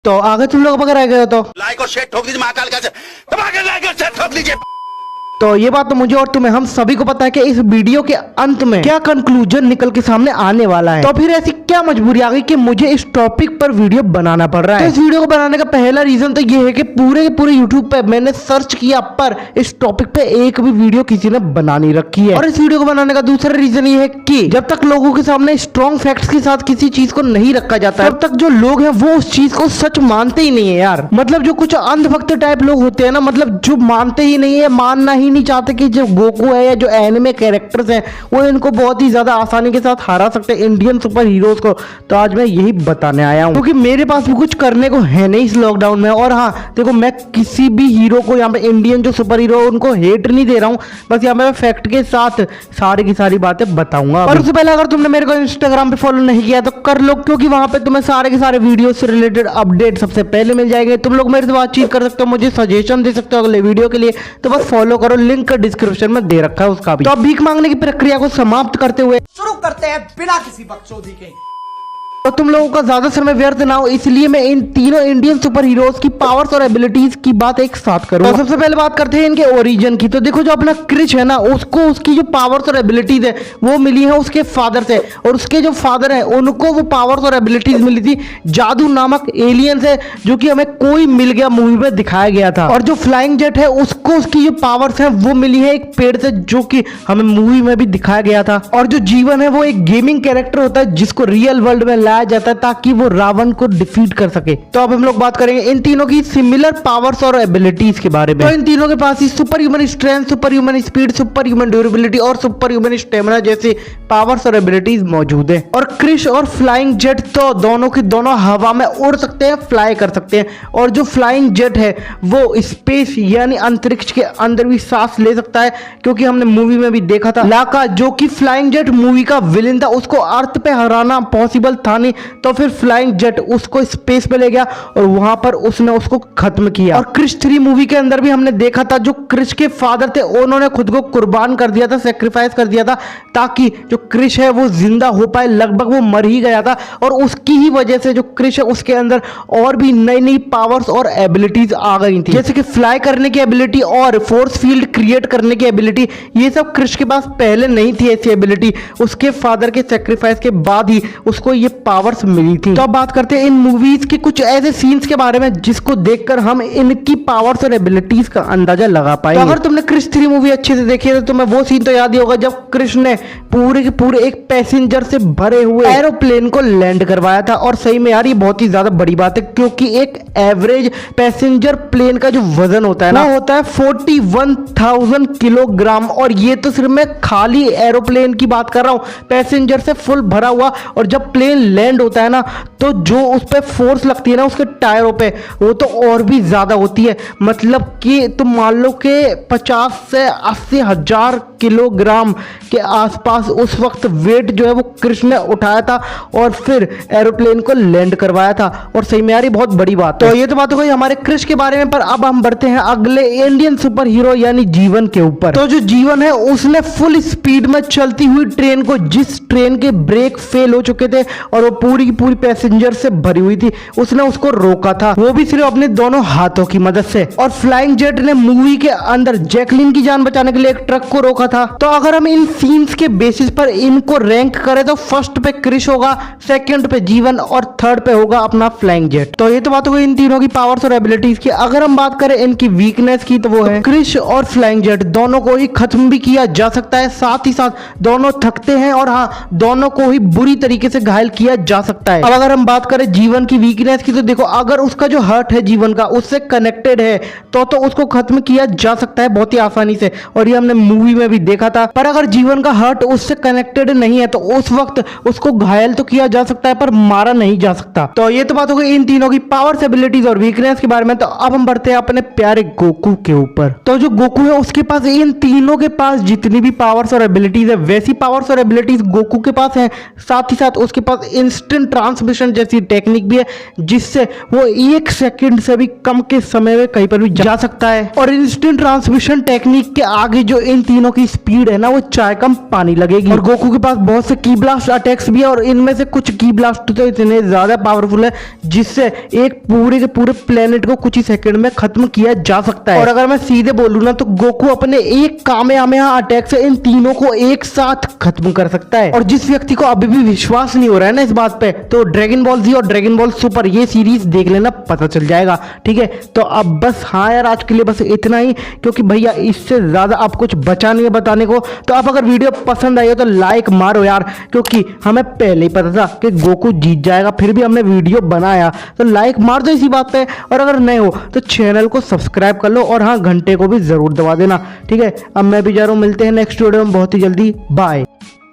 तो आगे तुम लोग पकड़ गए हो तो लाइक और शेयर ठोक दीजिए महाकाल का दबा के लाइक और शेयर ठोक दीजिए। तो ये बात तो मुझे और तुम्हें हम सभी को पता है कि इस वीडियो के अंत में क्या कंक्लूजन निकल के सामने आने वाला है। तो फिर ऐसी क्या मजबूरी आ गई कि मुझे इस टॉपिक पर वीडियो बनाना पड़ रहा है। तो इस वीडियो को बनाने का पहला रीजन तो ये है कि पूरे के पूरे यूट्यूब पे मैंने सर्च किया पर इस टॉपिक पे एक भी वीडियो किसी ने बना नहीं रखी है। और इस वीडियो को बनाने का दूसरा रीजन ये है कि जब तक लोगों के सामने स्ट्रॉन्ग फैक्ट्स के साथ किसी चीज को नहीं रखा जाता तब तक जो लोग हैं वो उस चीज को सच मानते ही नहीं है यार। मतलब जो कुछ अंधभक्त टाइप लोग होते हैं ना, मतलब जो मानते ही नहीं है, मानना ही नहीं चाहते कि जो गोकू है या जो एनिमे कैरेक्टर्स हैं वो इनको बहुत ही ज्यादा आसानी के साथ हरा सकते हैं इंडियन सुपर हीरोज को। तो आज मैं यही बताने आया हूँ क्योंकि मेरे पास भी कुछ करने को है नहीं इस लॉकडाउन में। और हाँ देखो, मैं किसी भी हीरो को यहाँ पे इंडियन जो सुपर हीरो उनको हेट नहीं दे रहा हूँ, बस यहाँ पे फैक्ट के साथ सारी की सारी बातें बताऊंगा। और उससे पहले अगर तुमने मेरे को इंस्टाग्राम पे फॉलो नहीं किया तो कर लो, क्योंकि वहां पे तुम्हें सारे के सारे वीडियो से रिलेटेड अपडेट सबसे पहले मिल जाएंगे। तुम लोग मेरे से बातचीत कर सकते हो, मुझे सजेशन दे सकते हो अगले वीडियो के लिए, तो बस फॉलो करो, लिंक डिस्क्रिप्शन में दे रखा है उसका भी। तो अब भीख मांगने की प्रक्रिया को समाप्त करते हुए शुरू करते हैं बिना किसी बकचोदी के। तो तुम लोगों का ज्यादा समय व्यर्थ ना हो इसलिए मैं इन तीनों इंडियन सुपर हीरोज की पावर्स और एबिलिटीज की बात एक साथ करूंगा। तो सबसे पहले बात करते हैं इनके ओरिजिन की। तो देखो, जो अपना क्रिश है ना, उसको उसकी जो पावर्स और एबिलिटीज है वो मिली है उसके फादर से, और उसके जो फादर है उनको वो पावर्स और एबिलिटीज मिली थी जादू नामक एलियन से, जो कि हमें कोई मिल गया मूवी में दिखाया गया था। और जो फ्लाइंग जेट है उसको उसकी जो पावर्स है वो मिली है एक पेड़ से, जो कि हमें मूवी में भी दिखाया गया था। और जो जीवन है वो एक गेमिंग कैरेक्टर होता है जिसको रियल वर्ल्ड में लाया जाता है ताकि वो रावण को डिफीट कर सके। तो अब हम लोग बात करेंगे इन तीनों की सिमिलर पावर्स और एबिलिटीज के बारे में। तो इन तीनों के पास ही superhuman strength, superhuman speed, superhuman durability और सुपर ह्यूमन स्टेमिना जैसी पावर्स और एबिलिटीज मौजूद है। और क्रिश और फ्लाइंग जेट तो दोनों की दोनों हवा में उड़ सकते हैं, फ्लाई कर सकते हैं। और जो फ्लाइंग जेट है वो स्पेस यानी अंतरिक्ष के अंदर भी सांस ले सकता है, क्योंकि हमने मूवी में भी देखा था लाका, जो कि फ्लाइंग जेट मूवी का विलेन था, उसको अर्थ पे हराना पॉसिबल था नहीं, तो फिर फ्लाइंग जेट उसको स्पेस पे ले गया और वहां पर उसने उसको खत्म किया। और क्रिश 3 मूवी के अंदर भी हमने देखा था जो क्रिश के फादर थे उन्होंने खुद को कुर्बान कर दिया था, सेक्रीफाइस कर दिया था, ताकि जो क्रिश है वो जिंदा हो पाए। लगभग वो मर ही गया था और उसकी ही वजह से जो क्रिश है उसके अंदर और भी नई नई पावर्स और एबिलिटीज आ गई थी, जैसे कि फ्लाई करने की एबिलिटी और फोर्स फील्ड क्रिएट करने की एबिलिटी। ये सब क्रिश के पास पहले नहीं थी ऐसी एबिलिटी, उसके फादर के सेक्रीफाइस के बाद ही उसको ये पावर्स मिली थी। तो अब बात करते हैं इन मूवीज के कुछ ऐसे सीन्स के बारे में जिसको देखकर हम इनकी पावर्स और एबिलिटीज का अंदाजा लगा पाए। तो अगर तुमने क्रिश 3 मूवी अच्छे से देखी है तो तुम्हें वो सीन तो याद ही होगा जब क्रिश ने पूरे के पूरे एक पैसेंजर से भरे हुए एरोप्लेन को लैंड करवाया था। और सही में यार ये बहुत ही ज्यादा बड़ी बात है, क्योंकि एक एवरेज पैसेंजर प्लेन का जो वजन होता है ना वो होता है 41,000 किलोग्राम। और ये तो सिर्फ मैं खाली एरोप्लेन की बात कर रहा हूँ, पैसेंजर से फुल भरा हुआ। और जब प्लेन लैंड होता है ना तो जो उस पे फोर्स लगती है ना उसके टायरों पे, वो तो और भी ज्यादा होती है। मतलब कि तुम मान लो कि 50 से 80 हजार किलोग्राम के आसपास उस वक्त वेट जो है वो क्रिश ने उठाया था और फिर एरोप्लेन को लैंड करवाया था। और सही में यार ये बहुत बड़ी बात है। तो ये तो बात हो गई हमारे क्रिश के बारे में, पर अब हम बढ़ते हैं अगले इंडियन सुपर हीरो यानी जीवन के ऊपर। तो जो जीवन है उसने फुल स्पीड में चलती हुई ट्रेन को, जिस ट्रेन के ब्रेक फेल हो चुके थे और वो पूरी की पूरी पैसेंजर से भरी हुई थी, उसने उसको रोका था, वो भी सिर्फ अपने दोनों हाथों की मदद से। और फ्लाइंग जेट ने मूवी के अंदर जैकलिन की जान बचाने के लिए एक ट्रक को रोका था। तो अगर हम इन सीन्स के बेसिस पर इनको रैंक करें तो फर्स्ट पे क्रिश होगा, सेकंड पे जीवन और थर्ड पे होगा अपना फ्लाइंग जेट। तो ये तो बात हो गई इन तीनों की पावर्स और एबिलिटीज की। अगर हम बात करें इनकी वीकनेस की तो वो है क्रिश और फ्लाइंग जेट दोनों को ही खत्म भी किया जा सकता है, साथ ही साथ दोनों थकते हैं और हाँ दोनों को ही बुरी तरीके से घायल किया जा सकता है। अब अगर हम बात करें जीवन की वीकनेस की तो देखो, अगर उसका जो हार्ट है जीवन का उससे कनेक्टेड है तो उसको खत्म किया जा सकता है बहुत ही आसानी से, और ये हमने मूवी में भी देखा था। पर अगर जीवन का हार्ट उससे कनेक्टेड नहीं है तो उस वक्त उसको घायल तो किया जा सकता है पर मारा नहीं जा सकता। तो ये तो बात हो गई इन तीनों की पावर्स, एबिलिटीज और वीकनेस के बारे में। तो अब हम बढ़ते हैं अपने प्यारे गोकू के ऊपर। तो जो गोकू है उसके पास इन तीनों के पास जितनी भी पावर्स और एबिलिटीज है वैसी पावर्स और एबिलिटीज गोकू के पास है, साथ ही साथ उसके पास इन इंस्टेंट ट्रांसमिशन जैसी टेक्निक भी है, जिससे वो 1 सेकंड से भी कम के समय में कहीं पर भी जा सकता है। और इंस्टेंट ट्रांसमिशन टेक्निक के आगे जो इन तीनों की स्पीड है ना, वो चाय कम पानी लगेगी। और गोकू के पास बहुत से की ब्लास्ट अटैक्स भी है, और इनमें से कुछ की ब्लास्ट तो इतने ज्यादा पावरफुल है जिससे एक पूरे के पूरे प्लेनेट को कुछ ही सेकंड में खत्म किया जा सकता है। और अगर मैं सीधे बोलूं ना, तो गोकू अपने एक कामेहामेहा अटैक से इन तीनों को एक साथ खत्म कर सकता है। और जिस व्यक्ति को अभी भी विश्वास नहीं हो रहा है ना इस बात पे, तो ड्रैगन बॉल जी और ड्रैगन बॉल सुपर ये सीरीज देख लेना, पता चल जाएगा। ठीक है, तो अब बस हाँ यार, आज के लिए बस इतना ही, क्योंकि भैया इससे ज्यादा अब कुछ बचा नहीं है बताने को। तो आप अगर वीडियो पसंद आई हो तो लाइक मारो यार, क्योंकि हमें पहले ही पता था कि गोकू जीत जाएगा, फिर भी हमने वीडियो बनाया, तो लाइक मार दो इसी बात पे। और अगर नए हो तो चैनल को सब्सक्राइब कर लो, और हाँ, घंटे को भी जरूर दबा देना। ठीक है, अब मैं भी जा रहा हूँ, मिलते हैं नेक्स्ट वीडियो में बहुत ही जल्दी, बाय।